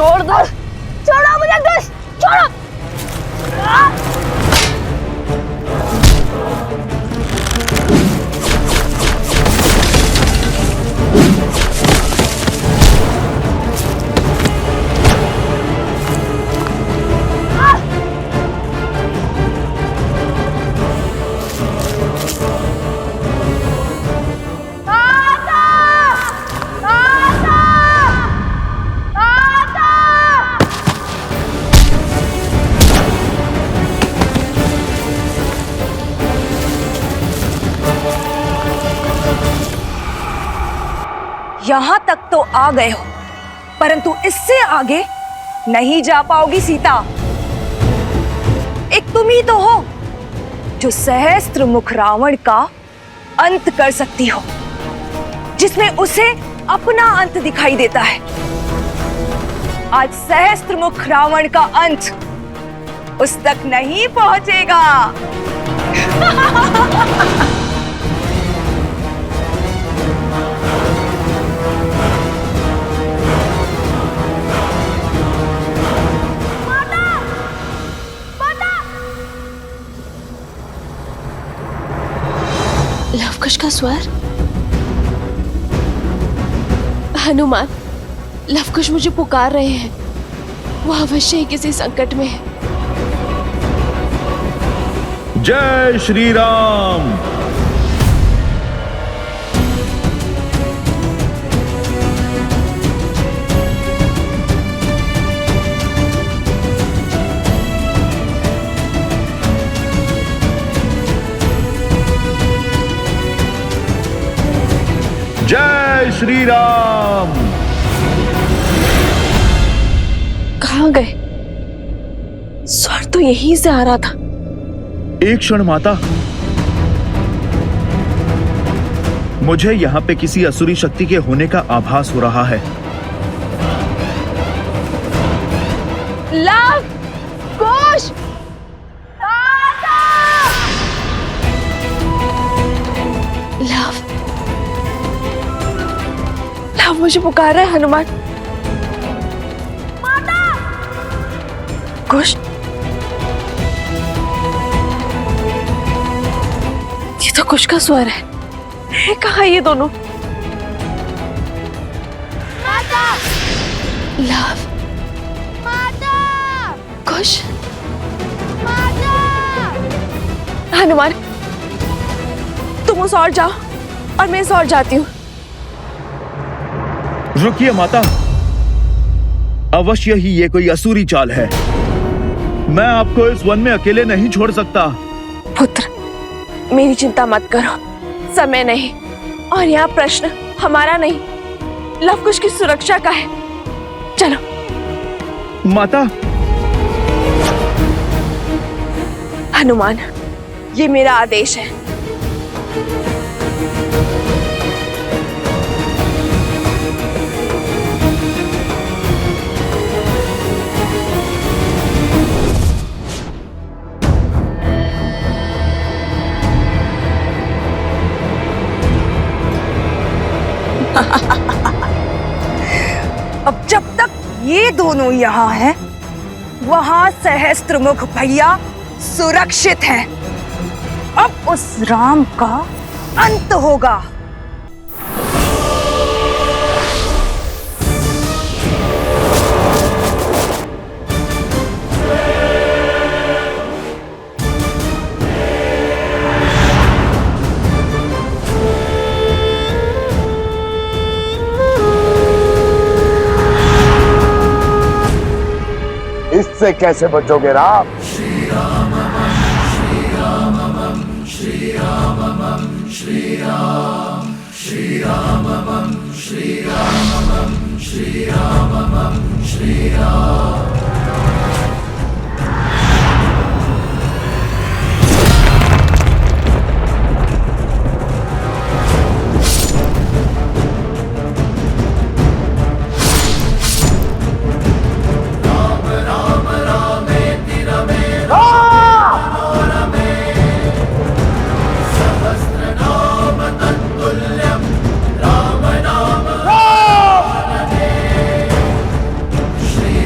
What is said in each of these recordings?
छोड़ दो, छोड़ो मुझे दुष्ट, छोड़ो। यहां तक तो आ गए हो, परंतु इससे आगे नहीं जा पाओगी सीता। एक तुम ही तो हो जो सहस्त्र मुख रावण का अंत कर सकती हो, जिसमें उसे अपना अंत दिखाई देता है। आज सहस्त्र मुख रावण का अंत उस तक नहीं पहुंचेगा। लवकुश का स्वर। हनुमान, लवकुश मुझे पुकार रहे हैं। वो अवश्य ही किसी संकट में है। जय श्री राम। जय श्री राम। कहाँ गए? स्वर तो यहीं से आ रहा था। एक क्षण माता, मुझे यहाँ पे किसी असुरी शक्ति के होने का आभास हो रहा है। लव कुश, लव, लव मुझे पुकार रहा है। हनुमान, कुश, ये तो कुश का स्वर है कहाँ ये दोनों? लव, कुश, हनुमान, तुम उस ओर जाओ और मैं इस ओर जाती हूँ। रुकिए माता, अवश्य ही ये कोई असुरी चाल है। मैं आपको इस वन में अकेले नहीं छोड़ सकता। पुत्र, मेरी चिंता मत करो, समय नहीं और यहाँ प्रश्न हमारा नहीं, लवकुश की सुरक्षा का है। चलो। माता। हनुमान, ये मेरा आदेश है। अब जब तक ये दोनों यहाँ हैं, वहां सहस्त्रमुख भैया सुरक्षित है। अब उस राम का अंत होगा। इससे कैसे बचोगे राम? श्री राम श्री राम श्री राम श्री राम श्री राम श्री राम श्री राम श्री राम। श्री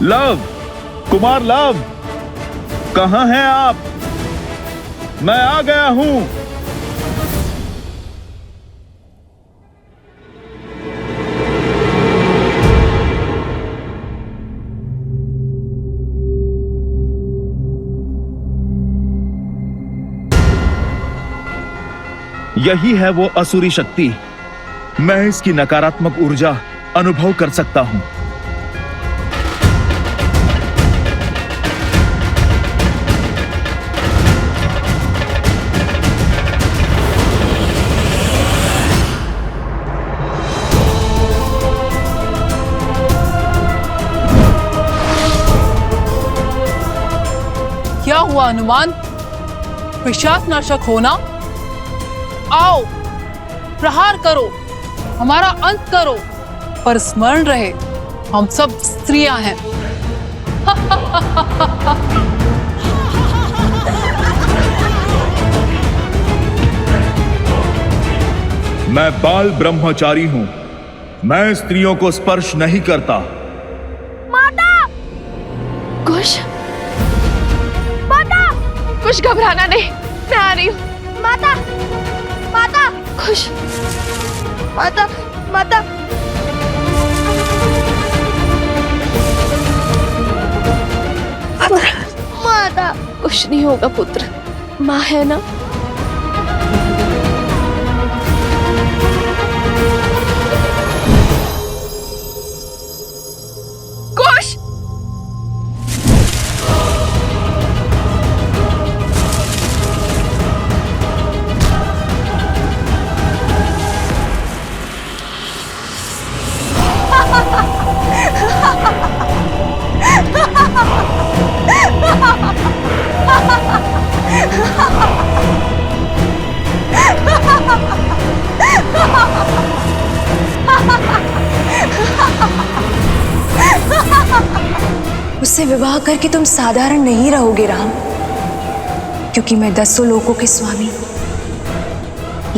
लव, कुमार लव, कहां हैं आप? मैं आ गया हूं। यही है वो असुरी शक्ति। मैं इसकी नकारात्मक ऊर्जा अनुभव कर सकता हूं। क्या हुआ हनुमान? पिशाच नाशक होना? आओ, प्रहार करो, हमारा अंत करो, पर स्मरण रहे हम सब स्त्रियां हैं। मैं बाल ब्रह्मचारी हूं। मैं स्त्रियों को स्पर्श नहीं करता। माता! कुश, माता! कुछ घबराना नहीं, मैं आ रही हूँ। माता! माता! खुश, माता! माता! माता! कुछ नहीं होगा पुत्र, माँ है ना। कुश, उससे विवाह करके तुम साधारण नहीं रहोगे राम, क्योंकि मैं 10 लोकों के स्वामी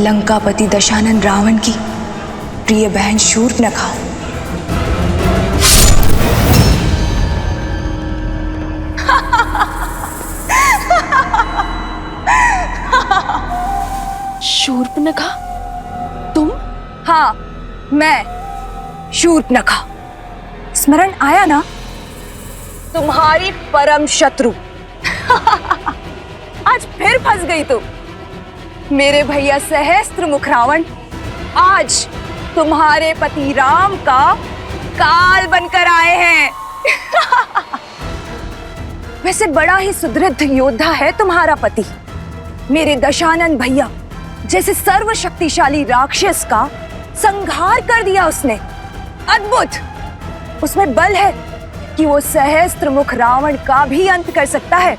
लंकापति दशानन रावण की प्रिय बहन शूर्पणखा हूं। शूर्पणखा, तुम? हाँ, मैं शूर्पणखा। स्मरण आया ना? तुम्हारी परम शत्रु। आज फिर फंस गई तुम। मेरे भैया सहस्त्र मुख रावण आज तुम्हारे पति राम का काल बनकर आए हैं। वैसे बड़ा ही सुदृढ़ योद्धा है तुम्हारा पति। मेरे दशानन भैया जैसे सर्वशक्तिशाली राक्षस का संहार कर दिया उसने। अद्भुत! उसमें बल है कि वो सहस्त्र मुख रावण का भी अंत कर सकता है।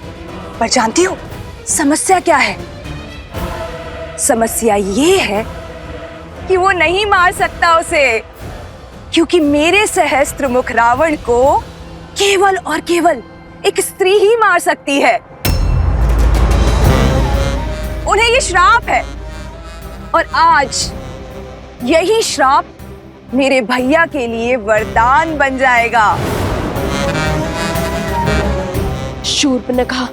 पर जानती हो समस्या क्या है? समस्या ये है कि वो नहीं मार सकता उसे, क्योंकि मेरे सहस्त्र मुख रावण को केवल और केवल एक स्त्री ही मार सकती है। उन्हें ये श्राप है, और आज यही श्राप मेरे भैया के लिए वरदान बन जाएगा। शूर्पणखा,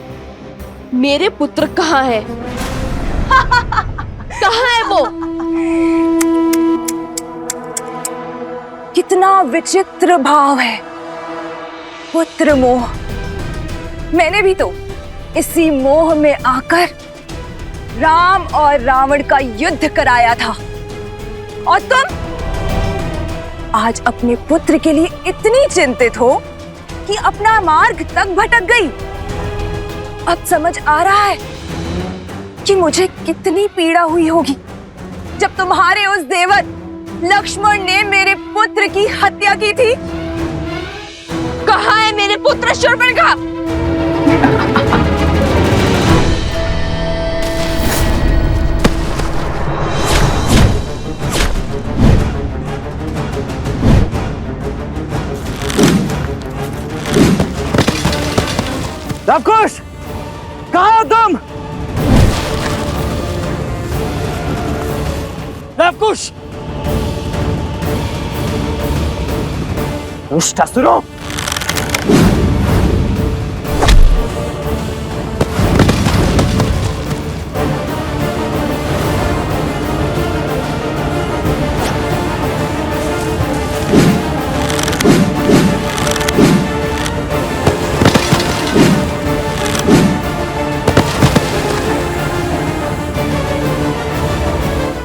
मेरे पुत्र कहाँ है? कहाँ है वो? कितना विचित्र भाव है, पुत्र मोह। मैंने भी तो इसी मोह में आकर राम और रावण का युद्ध कराया था, और तुम आज अपने पुत्र के लिए इतनी चिंतित हो कि अपना मार्ग तक भटक गई। अब समझ आ रहा है कि मुझे कितनी पीड़ा हुई होगी जब तुम्हारे उस देवर लक्ष्मण ने मेरे पुत्र की हत्या की थी। कहाँ है मेरे पुत्र शूर्पणखा? लवकुश, कहाँ हो तुम? लवकुश! दुष्ट असुरों!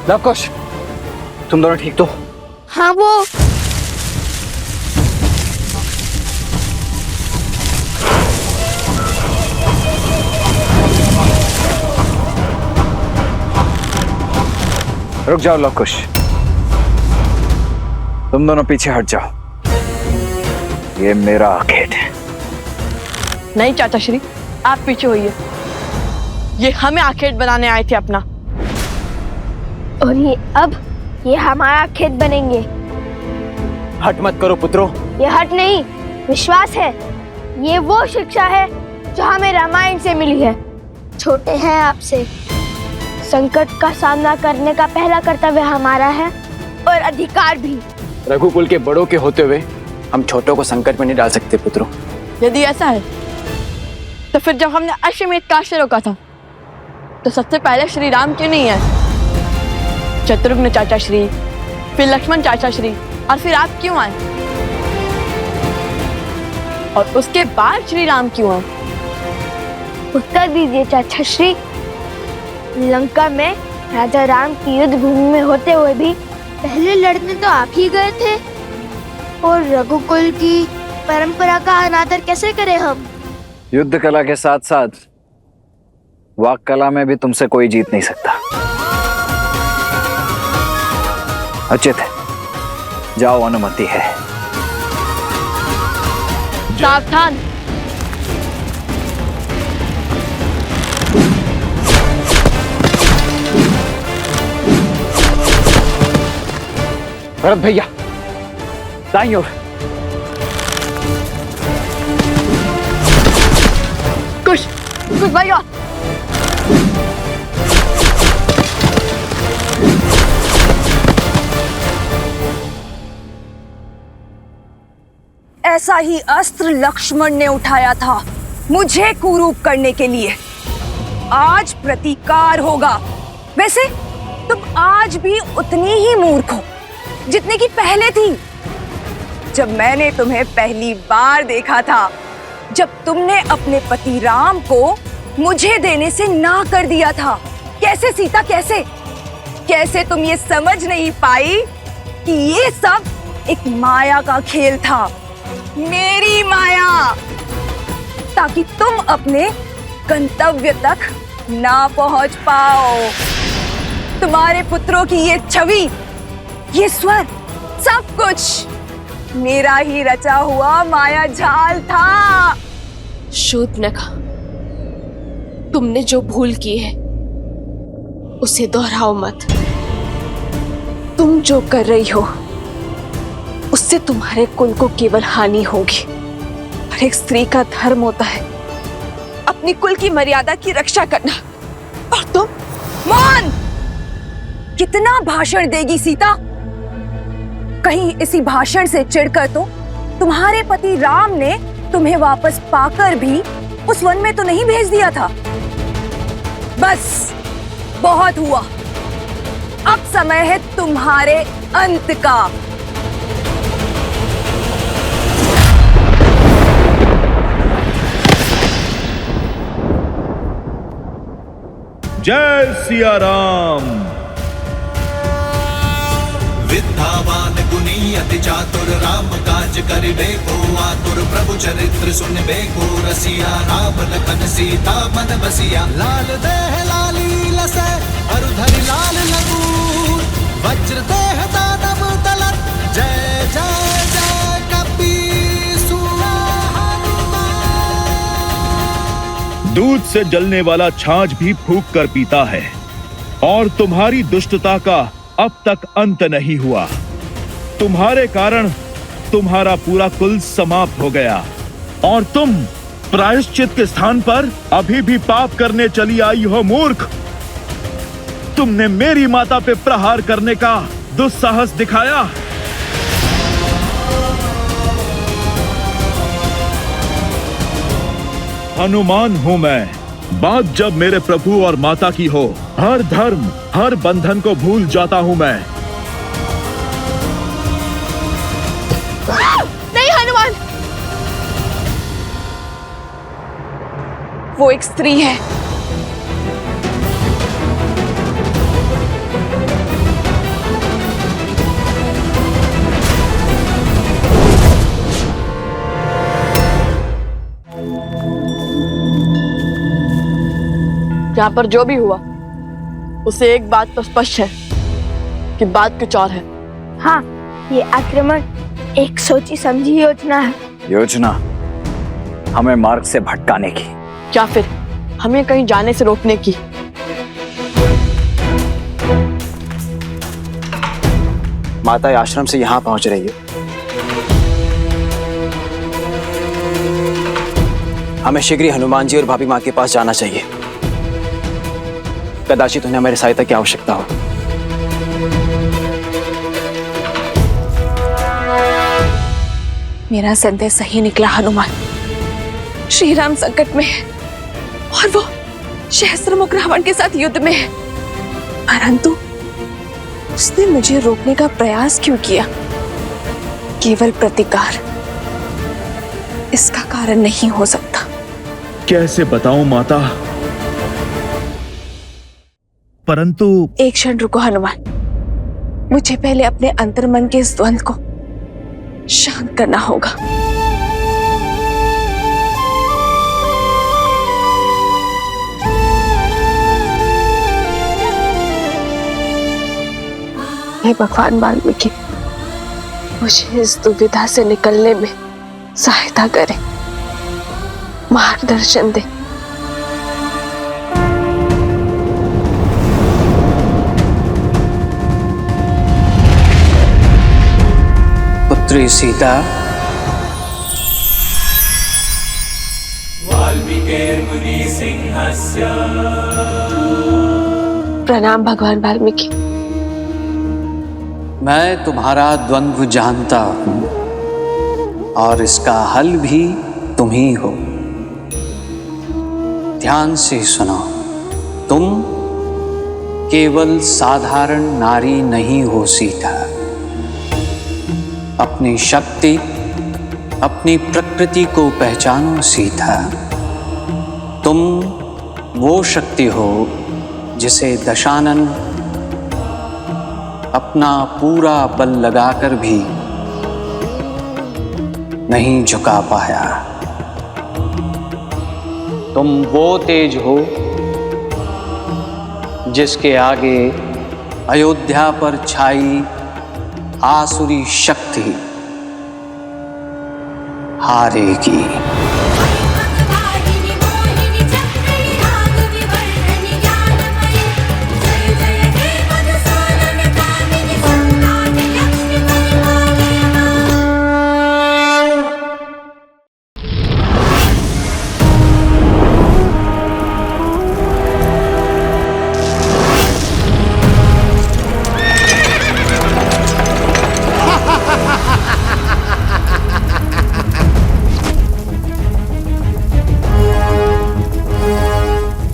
लवकुश, तुम दोनों ठीक तो? हाँ वो रुक जाओ लवकुश, तुम दोनों पीछे हट जाओ। ये मेरा आखेट है। नहीं चाचा श्री, आप पीछे होइए। ये हमें आखेट बनाने आए थे अपना। और ये हमारा खेत बनेंगे। हट मत करो पुत्रो। ये हट नहीं, विश्वास है। ये वो शिक्षा है जो हमें रामायण से मिली है। छोटे हैं आपसे, संकट का सामना करने का पहला कर्तव्य हमारा है और अधिकार भी। रघुकुल के बड़ों के होते हुए हम छोटों को संकट में नहीं डाल सकते पुत्रो। यदि ऐसा है तो फिर जब हमने अश्वमेध काष्ठ से रोका था तो सबसे पहले श्री राम क्यों नहीं आए? शत्रुघ्न चाचा श्री, फिर लक्ष्मण चाचा श्री, और फिर आप क्यों आए? और उसके बाद श्री राम क्यों आए? उत्तर दीजिए चाचा श्री। लंका में राजा राम की युद्ध भूमि में होते हुए भी पहले लड़ने तो आप ही गए थे। और रघुकुल की परंपरा का अनादर कैसे करें हम? युद्ध कला के साथ साथ वाक कला में भी तुमसे कोई जीत नहीं सकता। उचित है, जाओ, अनुमति है। सावधान। भरत भैया, दाईं ओर। कुश भैया। ऐसा ही अस्त्र लक्ष्मण ने उठाया था मुझे कुरूप करने के लिए। आज प्रतिकार होगा। वैसे तुम आज भी उतनी ही मूर्ख हो जितनी की पहले थी। जब मैंने तुम्हें पहली बार देखा था, जब तुमने अपने पति राम को मुझे देने से ना कर दिया था। कैसे सीता, कैसे तुम ये समझ नहीं पाई कि ये सब एक माया का खेल था, मेरी माया, ताकि तुम अपने गंतव्य तक ना पहुंच पाओ। तुम्हारे पुत्रों की ये छवि, ये स्वर, सब कुछ मेरा ही रचा हुआ माया जाल था। शूर्पणखा, तुमने जो भूल की है उसे दोहराओ मत। तुम जो कर रही हो उससे तुम्हारे कुल को केवल हानि होगी। और एक स्त्री का धर्म होता है अपनी कुल की मर्यादा की रक्षा करना। और तुम मौन! कितना भाषण देगी सीता? कहीं इसी भाषण से चिढ़कर तो तुम्हारे पति राम ने तुम्हें वापस पाकर भी उस वन में तो नहीं भेज दिया था। बस, बहुत हुआ। अब समय है तुम्हारे अंत का। जय सिया राम। विद्यावान गुणी अति चातुर, राम काज करिबे को आतुर, प्रभु चरित्र सुनबे को रसिया, राम लखन सीता मन बसिया, लाल देह लाली लसै अरुधरि लाल लगूर, वज्र देह दानव दलत, जय जय जय कपीसुर। दूध से जलने वाला छाछ भी फूंक कर पीता है, और तुम्हारी दुष्टता का अब तक अंत नहीं हुआ। तुम्हारे कारण तुम्हारा पूरा कुल समाप्त हो गया, और तुम प्रायश्चित के स्थान पर अभी भी पाप करने चली आई हो मूर्ख। तुमने मेरी माता पे प्रहार करने का दुस्साहस दिखाया। हनुमान हूं मैं। बात जब मेरे प्रभु और माता की हो, हर धर्म, हर बंधन को भूल जाता हूं मैं। नहीं हनुमान, वो एक स्त्री है। यहाँ पर जो भी हुआ उसे एक बात तो स्पष्ट है कि बात कुछ और है। हाँ, ये आक्रमण एक सोची समझी योजना है। योजना हमें मार्ग से भटकाने की, या फिर हमें कहीं जाने से रोकने की। माता आश्रम से यहाँ पहुंच रही है। हमें शीघ्र ही हनुमान जी और भाभी माँ के पास जाना चाहिए। कदाचित उन्हें हमारी सहायता की आवश्यकता हो। मेरा संदेश सही निकला हनुमान। श्री राम संकट में है और वो सहस्त्रमुख रावण के साथ युद्ध में है, परंतु उसने मुझे रोकने का प्रयास क्यों किया? केवल प्रतिकार इसका कारण नहीं हो सकता। कैसे बताऊं माता, परंतु एक क्षण रुको हनुमान, मुझे पहले अपने अंतर्मन के इस द्वंद्व को शांत करना होगा। हे भगवान वाल्मीकि, मुझे इस दुविधा से निकलने में सहायता करें, मार्गदर्शन दें। पुत्री सीता, प्रणाम भगवान वाल्मीकि। मैं तुम्हारा द्वंद्व जानता हूं और इसका हल भी तुम ही हो। ध्यान से सुनो, तुम केवल साधारण नारी नहीं हो सीता। अपनी शक्ति, अपनी प्रकृति को पहचानो सीता। तुम वो शक्ति हो जिसे दशानन अपना पूरा बल लगाकर भी नहीं झुका पाया। तुम वो तेज हो जिसके आगे अयोध्या पर छाई आसुरी शक्ति हारेगी।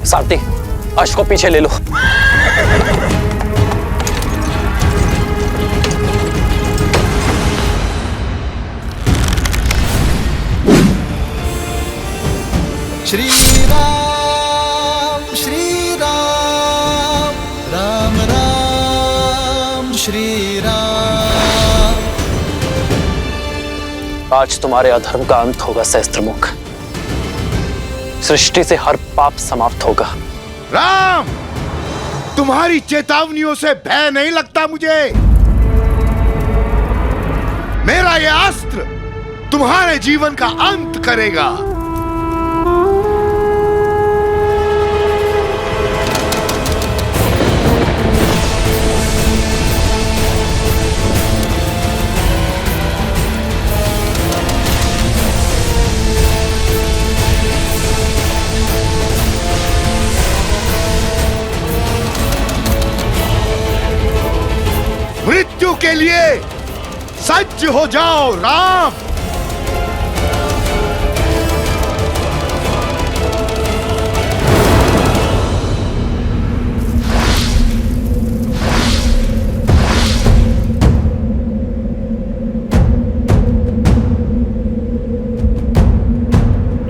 सारथी, अश्व को पीछे ले लो। श्री राम श्री राम, राम राम श्री राम। आज तुम्हारे अधर्म का अंत होगा सहस्त्रमुख। सृष्टि से हर पाप समाप्त होगा। राम, तुम्हारी चेतावनियों से भय नहीं लगता मुझे। मेरा यह अस्त्र तुम्हारे जीवन का अंत करेगा। मृत्यु के लिए सज्ज हो जाओ राम।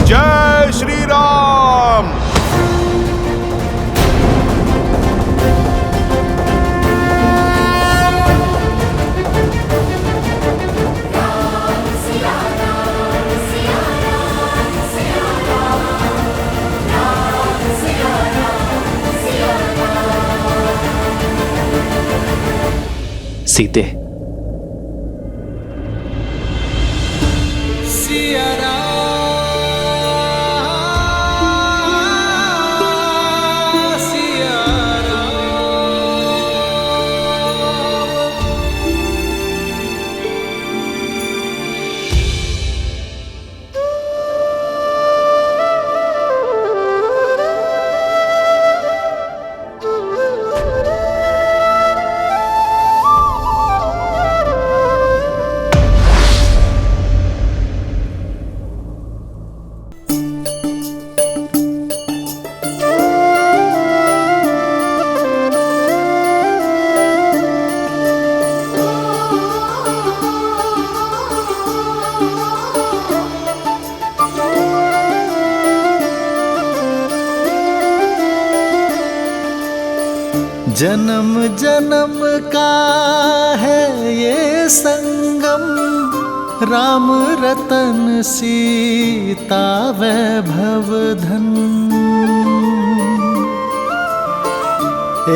जय श्री राम। राम सीते, जन्म जन्म का है ये संगम, राम रतन सीता वैभव धन।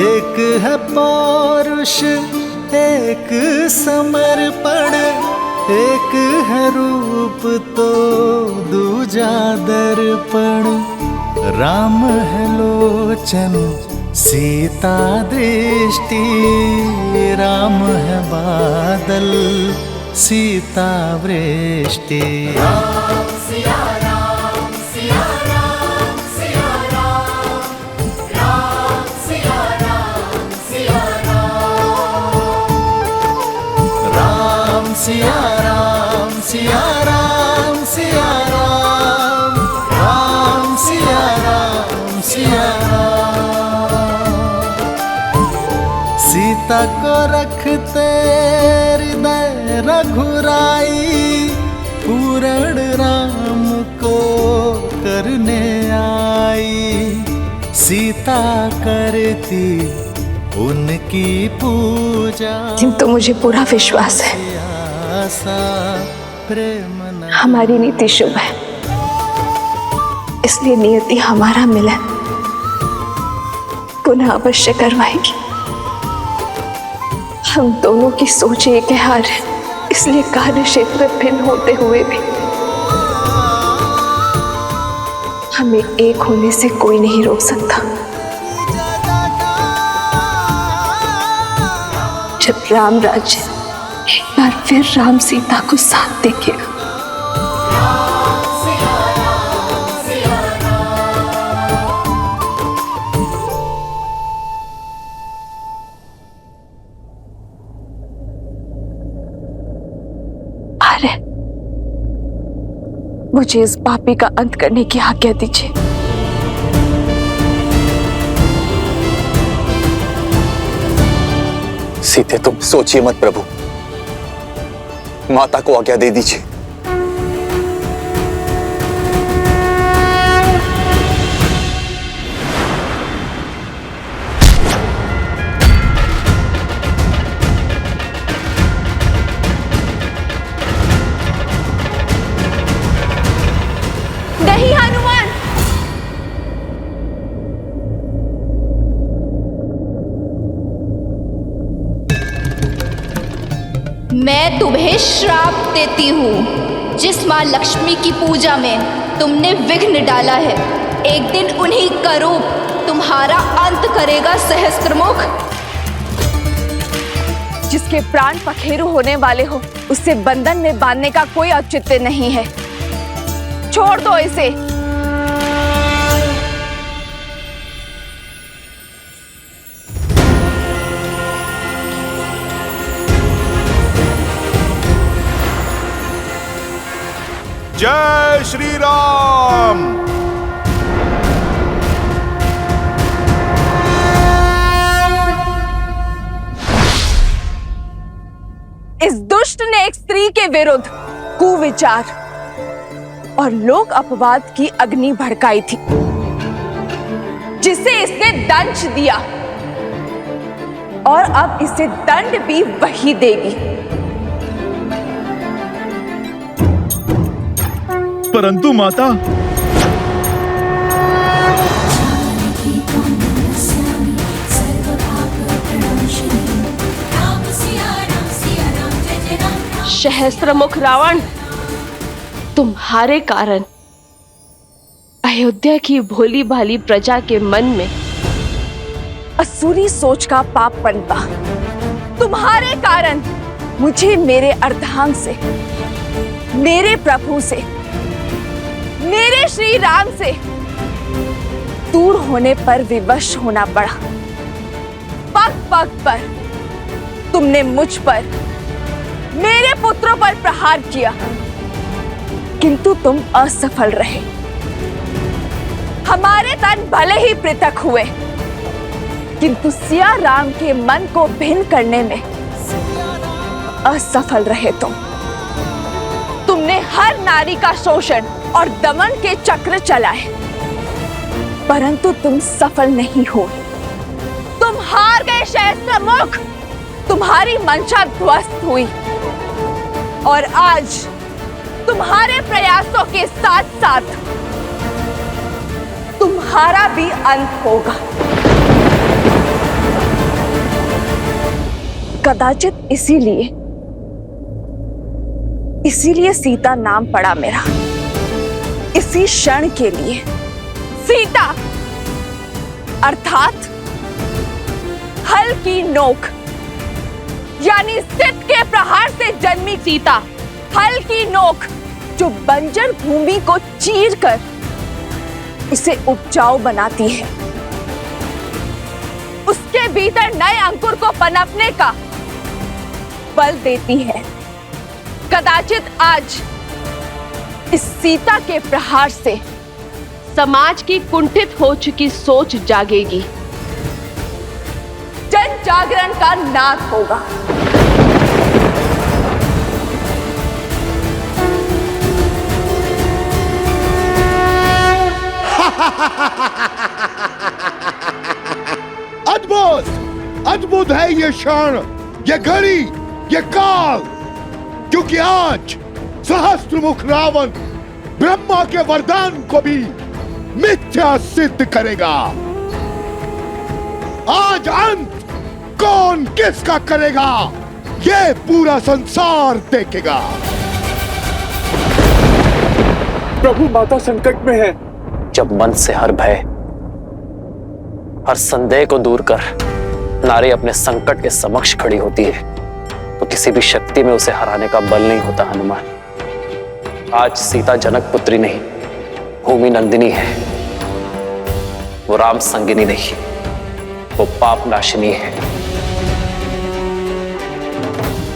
एक है पौरुष एक समर्पण, एक है रूप तो दूजा दर्पण। राम है लोचन सीता दृष्टि, राम है बादल सीता वृष्टि। राम सिया राम सिया राम सिया राम, राम सिया राम सिया राम, राम सिया राम सिया राम सिया राम, राम सिया राम सिया राम। सीता को रखते हृदय रघुराई, पूर्ण राम को करने आई। सीता करती उनकी पूजा, किंतु मुझे पूरा विश्वास है प्रेम हमारी नीति शुभ है, इसलिए नियति हमारा मिलन पुनः अवश्य करवाएगी। हम दोनों की सोच एक हार है, इसलिए कार्य क्षेत्र भिन्न होते हुए भी हमें एक होने से कोई नहीं रोक सकता। जब राम राज्य एक बार फिर राम सीता को साथ देखेगा, मुझे इस पापी का अंत करने की आज्ञा दीजिए। सीते तुम सोचिए मत प्रभु, माता को आज्ञा दे दीजिए। नहीं हनुमान, मैं तुम्हें श्राप देती हूँ। जिस माँ लक्ष्मी की पूजा में तुमने विघ्न डाला है, एक दिन उन्हीं का रूप तुम्हारा अंत करेगा सहस्त्रमुख। जिसके प्राण पखेरु होने वाले हो, उसे बंधन में बांधने का कोई औचित्य नहीं है। छोड़ दो इसे। जय श्री राम। इस दुष्ट ने एक स्त्री के विरुद्ध कुविचार और लोक अपवाद की अग्नि भड़काई थी, जिसे इसने दंश दिया और अब इसे दंड भी वही देगी। परंतु माता, राम सिया राम सहस्त्रमुख रावण, तुम्हारे कारण अयोध्या की भोली भाली प्रजा के मन में असुरी सोच का पाप पनपा। तुम्हारे कारण मुझे मेरे अर्धांग से, मेरे प्रभु से, मेरे श्री राम से दूर होने पर विवश होना पड़ा। पग पग पर तुमने मुझ पर, मेरे पुत्रों पर प्रहार किया, किंतु तुम असफल रहे। हमारे तन भले ही पृथक हुए, किंतु सिया राम के मन को भिन्न करने में असफल रहे तुमने हर नारी का शोषण और दमन के चक्र चलाए, परंतु तुम सफल नहीं हो। तुम हार गए सहस्त्रमुख, तुम्हारी मंशा ध्वस्त हुई और आज तुम्हारे प्रयासों के साथ साथ तुम्हारा भी अंत होगा। कदाचित इसीलिए सीता नाम पड़ा मेरा, इसी क्षण के लिए। सीता अर्थात हल की नोक, यानी सिद्ध के प्रहार से जन्मी सीता, हल की नोक जो बंजर भूमि को चीरकर इसे उपजाऊ बनाती है, उसके भीतर नए अंकुर को पनपने का बल देती है। कदाचित आज इस सीता के प्रहार से समाज की कुंठित हो चुकी सोच जागेगी, जन जागरण का नाद होगा। अद्भुत अद्भुत है ये क्षण, ये घड़ी, ये काल, क्योंकि आज सहस्त्रमुख रावण ब्रह्मा के वरदान को भी मिथ्या सिद्ध करेगा। आज अंत कौन किसका करेगा, ये पूरा संसार देखेगा। प्रभु, माता संकट में है। जब मन से हर भय, हर संदेह को दूर कर नारी अपने संकट के समक्ष खड़ी होती है, तो किसी भी शक्ति में उसे हराने का बल नहीं होता। हनुमान, आज सीता जनक पुत्री नहीं, भूमि नंदिनी है। वो राम संगिनी नहीं, वो पाप नाशिनी है।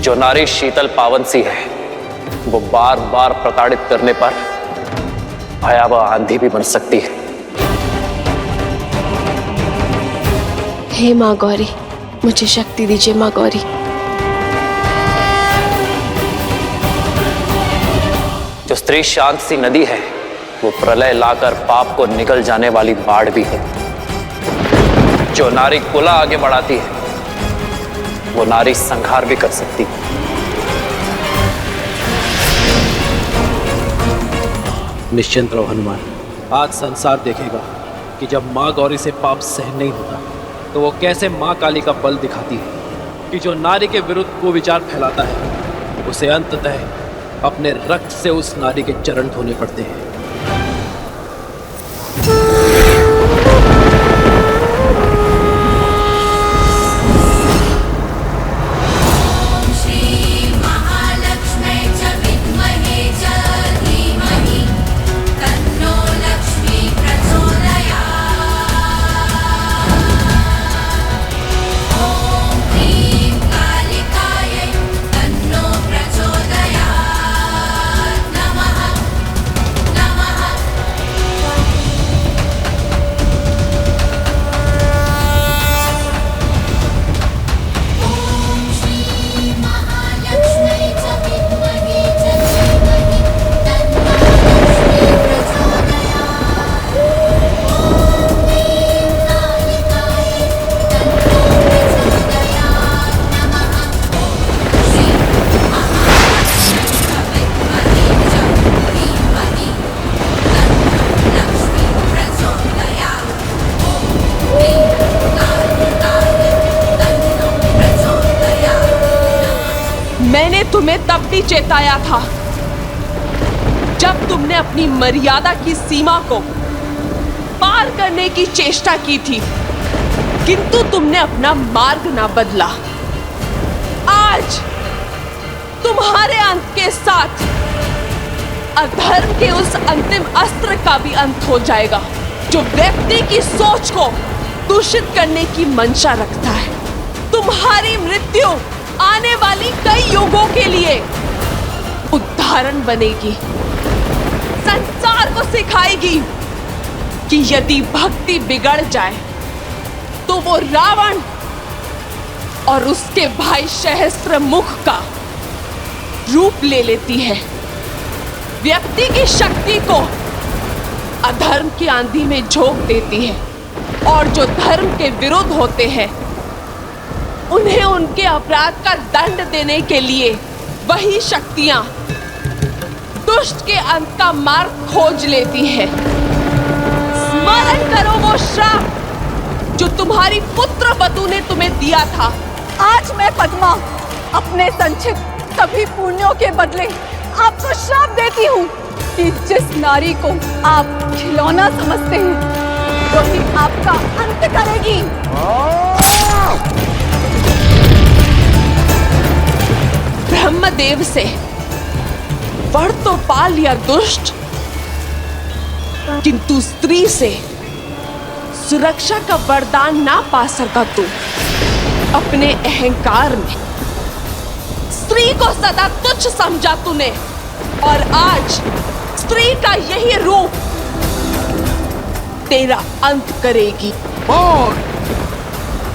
जो नारी शीतल पावन सी है, वो बार बार प्रताड़ित करने पर भयावह आंधी भी बन सकती है। हे माँ गौरी, मुझे शक्ति दीजिए माँ गौरी। जो स्त्री शांत सी नदी है, वो प्रलय लाकर पाप को निगल जाने वाली बाढ़ भी है। जो नारी कुला आगे बढ़ाती है, वो नारी संहार भी कर सकती है। निश्चिंत रहो हनुमान, आज संसार देखेगा कि जब माँ गौरी से पाप सहन नहीं होता तो वो कैसे माँ काली का बल दिखाती है कि जो नारी के विरुद्ध को विचार फैलाता है, उसे अंततः अपने रक्त से उस नारी के चरण धोने पड़ते हैं। तुम्हें तब भी चेताया था जब तुमने अपनी मर्यादा की सीमा को पार करने की चेष्टा की थी, किंतु तुमने अपना मार्ग ना बदला। आज तुम्हारे अंत के साथ अधर्म के उस अंतिम अस्त्र का भी अंत हो जाएगा जो व्यक्ति की सोच को दूषित करने की मंशा रखता है। तुम्हारी मृत्यु आने वाली कई युगों के लिए उदाहरण बनेगी, संसार को सिखाएगी कि यदि भक्ति बिगड़ जाए तो वो रावण और उसके भाई सहस्त्रमुख का रूप ले लेती है। व्यक्ति की शक्ति को अधर्म की आंधी में झोंक देती है और जो धर्म के विरुद्ध होते हैं उन्हें उनके अपराध का दंड देने के लिए वही शक्तियां दुष्ट के अंत का मार्ग खोज लेती है। स्मरण करो वो श्राप जो तुम्हारी पुत्र बतू ने तुम्हें दिया था। आज मैं पद्मा अपने संचित सभी पुण्यों के बदले आपको श्राप देती हूँ कि जिस नारी को आप खिलौना समझते हैं वही आपका अंत करेगी। ब्रह्मदेव से वर तो पा लिया दुष्ट, किंतु स्त्री से सुरक्षा का वरदान ना पा सका तू। अपने अहंकार में स्त्री को सदा तुच्छ समझा तूने और आज स्त्री का यही रूप तेरा अंत करेगी। कौन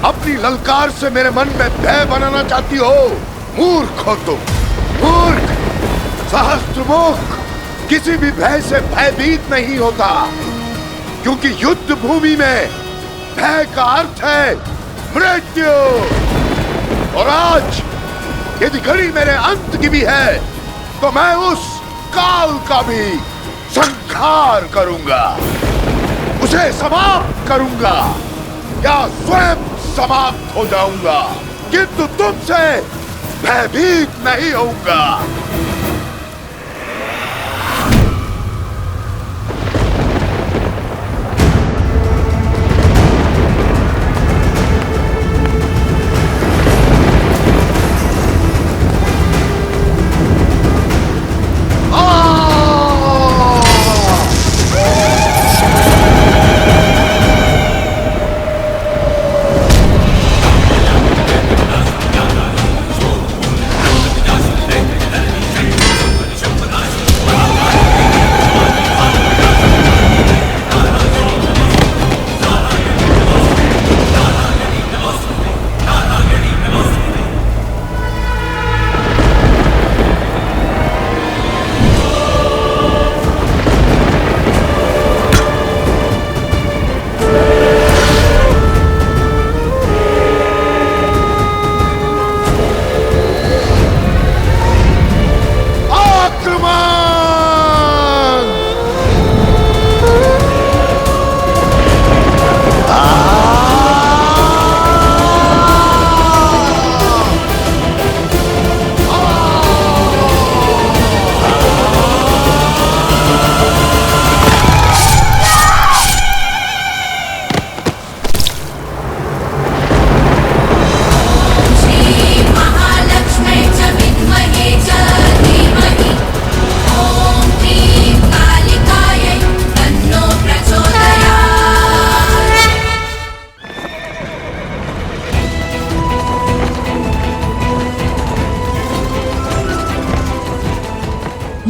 अपनी ललकार से मेरे मन में भय बनाना चाहती हो? मूर्ख हो तुम, मूर्ख। सहस्त्रमुख किसी भी भय से भयभीत नहीं होता, क्योंकि युद्ध भूमि में भय का अर्थ है मृत्यु। और आज यदि घड़ी मेरे अंत की भी है तो मैं उस काल का भी संहार करूंगा, उसे समाप्त करूंगा या स्वयं समाप्त हो जाऊंगा, किंतु तुमसे भयभीत नहीं होऊंगा।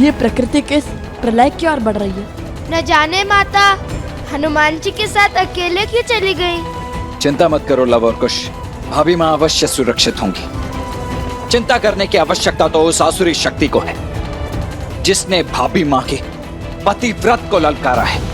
ये प्रकृति के प्रलय की ओर बढ़ रही है। न जाने माता हनुमान जी के साथ अकेले क्यों चली गई? चिंता मत करो लव और कुश, भाभी माँ अवश्य सुरक्षित होंगी। चिंता करने की आवश्यकता तो उस आसुरी शक्ति को है जिसने भाभी माँ के पतिव्रत को ललकारा है।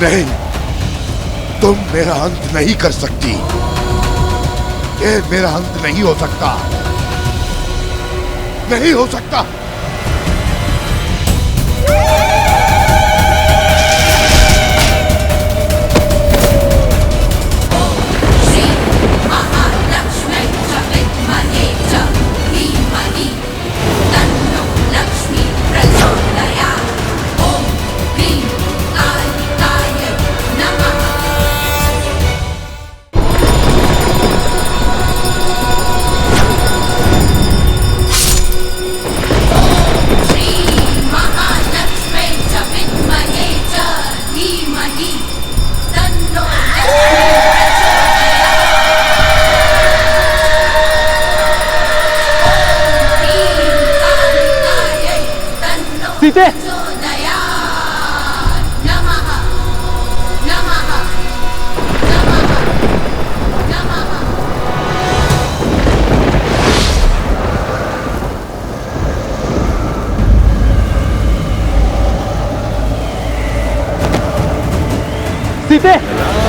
नहीं, तुम मेरा अंत नहीं कर सकती। ये मेरा अंत नहीं हो सकता, नहीं हो सकता। सीते, सीते,